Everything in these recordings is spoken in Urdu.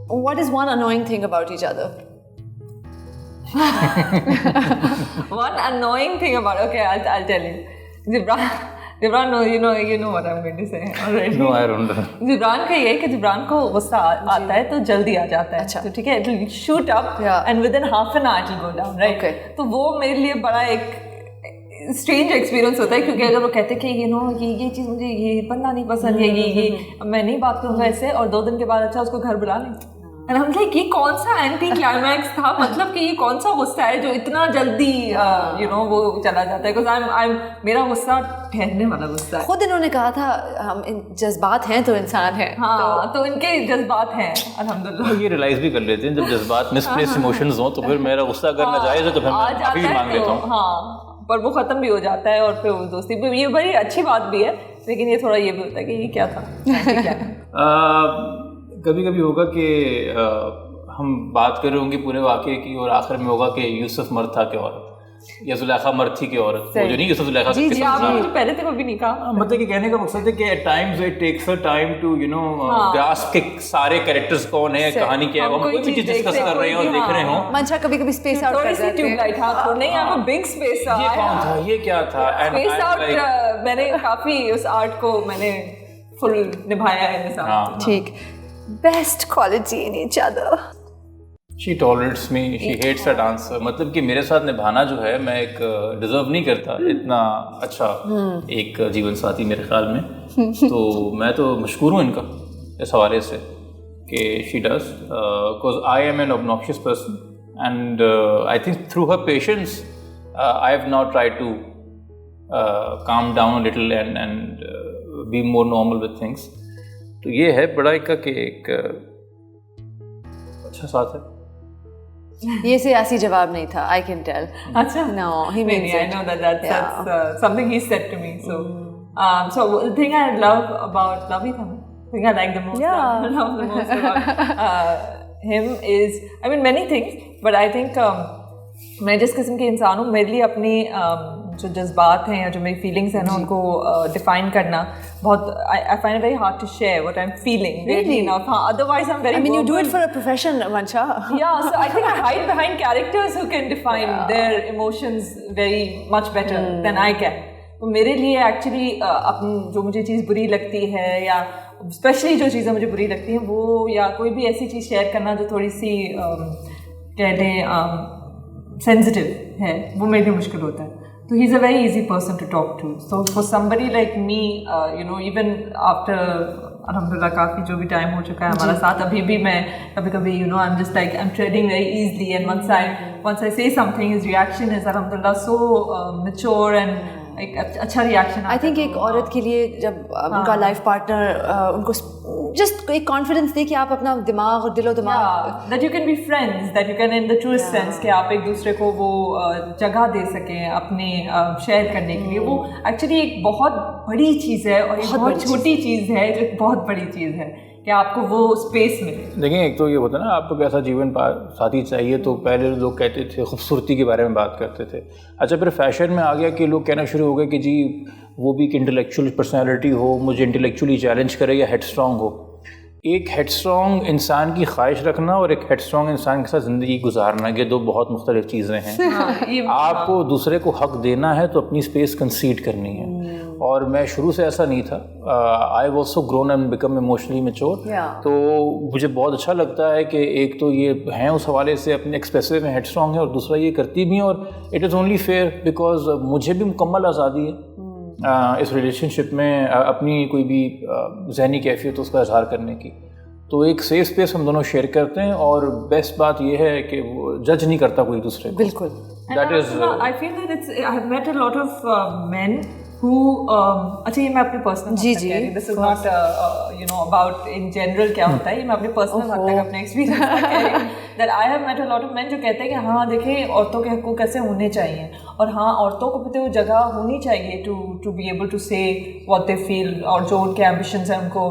What is one annoying thing about each other? One annoying thing about, okay, I'll tell you. Jibran, no, you know what I'm going to say already. No, I don't know. Jibran کا یہ ہے کہ جبران کو غصہ آتا ہے تو جلدی آ جاتا ہے, تو ٹھیک ہے, it will shoot up and within half an hour it will go down, right? تو وہ میرے لیے بڑا ایک اسٹرینج ایکسپیرینس ہوتا ہے, کیونکہ اگر وہ کہتے کہ یہ چیز مجھے یہ بندہ نہیں پسند, یہ میں نہیں بات کروں گا ایسے, اور 2 دن کے بعد اچھا اس کو گھر بلا لیں, اینڈ ہم لائک یہ کون سا اینٹی کلائمیکس تھا, مطلب کہ یہ کون سا غصہ ہے جو اتنا جلدی وہ چلا جاتا ہے, بیکاز میرا غصہ ٹھہرنے والا غصہ ہے. خود انہوں نے کہا تھا ہم جذبات ہیں تو انسان ہیں, ہاں تو ان کے جذبات ہیں الحمدللہ. یہ ریلائز بھی کر لیتے ہیں جب جذبات مس پلیس ایموشنز ہوں, تو پھر میرا غصہ اگر ناجائز ہے تو پھر میں معافی بھی مانگ لیتا ہوں. ہاں, پر وہ ختم بھی ہو جاتا ہے, اور پھر وہ دوستی, یہ بڑی اچھی بات بھی ہے, لیکن یہ تھوڑا یہ بھی ہوتا ہے کہ یہ کیا تھا. کبھی کبھی ہوگا کہ ہم بات کر رہے ہوں گے پورے واقعے کی, اور آخر میں ہوگا کہ یوسف مرد تھا کہ عورت, یا زلیخا مرد تھی کہ عورت, وہ جو نہیں یوسف زلیخا جی آپ نے پہلے تو کبھی نہیں کہا. مطلب کہ کہنے کا مقصد ہے کہ at times it takes a time to grasp کہ سارے کیریکٹرز کون ہیں, کہانی کیا ہے, ہم کوئی بھی چیز ڈسکس کر رہے ہیں اور دیکھ رہے ہوں. منشا کبھی کبھی اسپیس آؤٹ کر جاتے ہیں, ٹیوب لائٹ, ہاں نہیں آپ بگ اسپیس یہ کون تھا, یہ کیا تھا, اسپیس آؤٹ. میں نے کافی اس آرٹ کو میں نے فل نبھایا ہے میرے ساتھ. ٹھیک. Best quality in each other. She tolerates me, she hates that answer. مطلب کہ میرے ساتھ نبھانا جو ہے, میں ایک ڈیزرو نہیں کرتا اتنا اچھا ایک جیون ساتھی میرے خیال میں, تو میں تو مشکور ہوں ان کا اس حوالے سے کہ she does, because I am an obnoxious person, and I think through her patience I have now tried to calm down a little and be more normal with things. تو یہ ہے بڑا ایک کا کہ ایک اچھا ساتھ ہے. یہ سیاسی جواب نہیں تھا, I can tell. اچھا, no, he means it. I know that's something he said to me. So the thing I love about Lavi tha, the thing I like the most about him is, I mean many things, but I think میں جس قسم کے انسان ہوں, میرے لیے اپنی جو جذبات ہیں یا جو میری فیلنگس ہیں نا ان کو ڈیفائن کرنا بہت, I find it very hard to share what I'm feeling. Really enough, otherwise I'm very. I mean you do it for a profession, Mansha. Yeah, so I think I hide behind characters who can define their emotions very much better than I can. تو میرے لیے ایکچولی جو مجھے چیز بری لگتی ہے, یا اسپیشلی جو چیزیں مجھے بری لگتی ہیں وہ, یا کوئی بھی ایسی چیز شیئر کرنا جو تھوڑی سی کہہ لیں سینسٹیو ہے, وہ میرے لیے مشکل ہوتا ہے. So he's a very easy person to talk to. So for somebody like me, even after alhamdulillah کافی جو بھی ٹائم ہو چکا ہے ہمارا ساتھ, ابھی بھی میں کبھی کبھی I'm just like I'm treading very easily, and once I say something, his reaction is alhamdulillah so mature and ایک اچھا ریئیکشن. آئی تھنک ایک عورت کے لیے جب ان کا لائف پارٹنر ان کو جسٹ ایک کانفیڈنس دے کہ آپ اپنا دماغ اور دل و دماغ, that you can be friends, that you can in the truest sense کہ آپ ایک دوسرے کو وہ جگہ دے سکیں اپنے شیئر کرنے کے لیے, وہ ایکچولی ایک بہت بڑی چیز ہے, اور ایک بہت چھوٹی چیز ہے جو ایک بہت بڑی چیز ہے کہ آپ کو وہ اسپیس ملے. دیکھیں ایک تو یہ ہوتا ہے نا, آپ کو کیسا جیون ساتھی چاہیے, تو پہلے لوگ کہتے تھے خوبصورتی کے بارے میں بات کرتے تھے. اچھا پھر فیشن میں آ گیا کہ لوگ کہنا شروع ہو گئے کہ جی وہ بھی ایک انٹلیکچوئل پرسنالٹی ہو, مجھے انٹلیکچولی چیلنج کرے یا ہیڈ اسٹرانگ ہو. ایک ہیڈ اسٹرانگ انسان کی خواہش رکھنا اور ایک ہیڈ اسٹرانگ انسان کے ساتھ زندگی گزارنا, یہ دو بہت مختلف چیزیں ہیں. آپ کو دوسرے کو حق دینا ہے تو اپنی اسپیس کنسیڈ کرنی ہے, اور میں شروع سے ایسا نہیں تھا. I was so grown and become emotionally mature, تو مجھے بہت اچھا لگتا ہے کہ ایک تو یہ ہیں اس حوالے سے اپنے ایکسپریسو میں ہیڈ اسٹرانگ ہے, اور دوسرا یہ کرتی بھی ہیں, اور it is only fair because مجھے بھی مکمل آزادی ہے اس ریلیشن شپ میں اپنی کوئی بھی ذہنی کیفیت اس کا اظہار کرنے کی. تو ایک سیف اسپیس ہم دونوں شیئر کرتے ہیں, اور بیسٹ بات یہ ہے کہ وہ جج نہیں کرتا کوئی دوسرے کو. بالکل. That is, I feel that I have met a lot of men who اچھا یہ میں اپنی پرسنل کہہ رہی ہوں, this is not about in general کیا ہوتا ہے, یہ میں اپنے پرسنل حد تک اپنے ایکسپیرینس کہہ رہی ہوں, that I have met a lot of men جو کہتے ہیں کہ ہاں دیکھیں عورتوں کے حقوق کیسے ہونے چاہیے, اور ہاں عورتوں کو بھی وہ جگہ ہونی چاہیے to be able to say what they feel, اور جو ان کے ایمبیشنز ہیں ان کو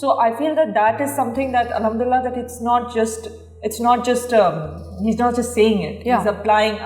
So I feel that is something that alhamdulillah that it's not just he's not just saying it, he's applying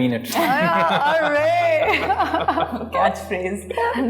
mean it. Catch phrase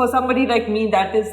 for somebody like me that is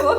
cook.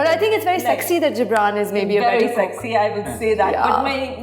But I think it's very sexy that Gibran is maybe a better cook. Very sexy, I would say that. But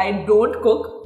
I don't cook.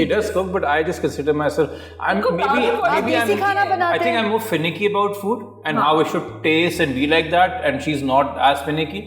she does cook, but I just consider myself. I think I'm more finicky about food and how it should taste and be like that, and she's not as finicky.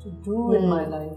To do in my life.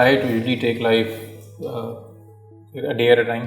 I usually take life a day at a time.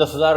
10,000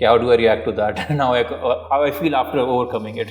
How do I react to that? How I feel after overcoming it.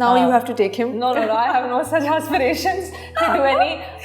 now you have to take him. No, I have no such aspirations to do any.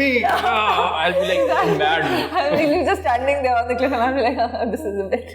me. I'll be like mad. I'll be just standing there on the cliff and I'll be like, this is a bit.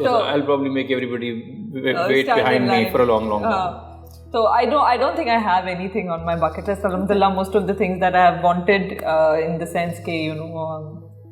So I'll probably make everybody wait behind me for a long time. So I don't think I have anything on my bucket list. Alhamdulillah, most of the things that I have wanted in the sense ke you know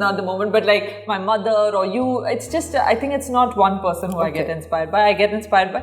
not the moment. But like my mother or you, it's just, I think it's not one person who I get inspired by. I get inspired by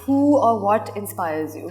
who or what inspires you?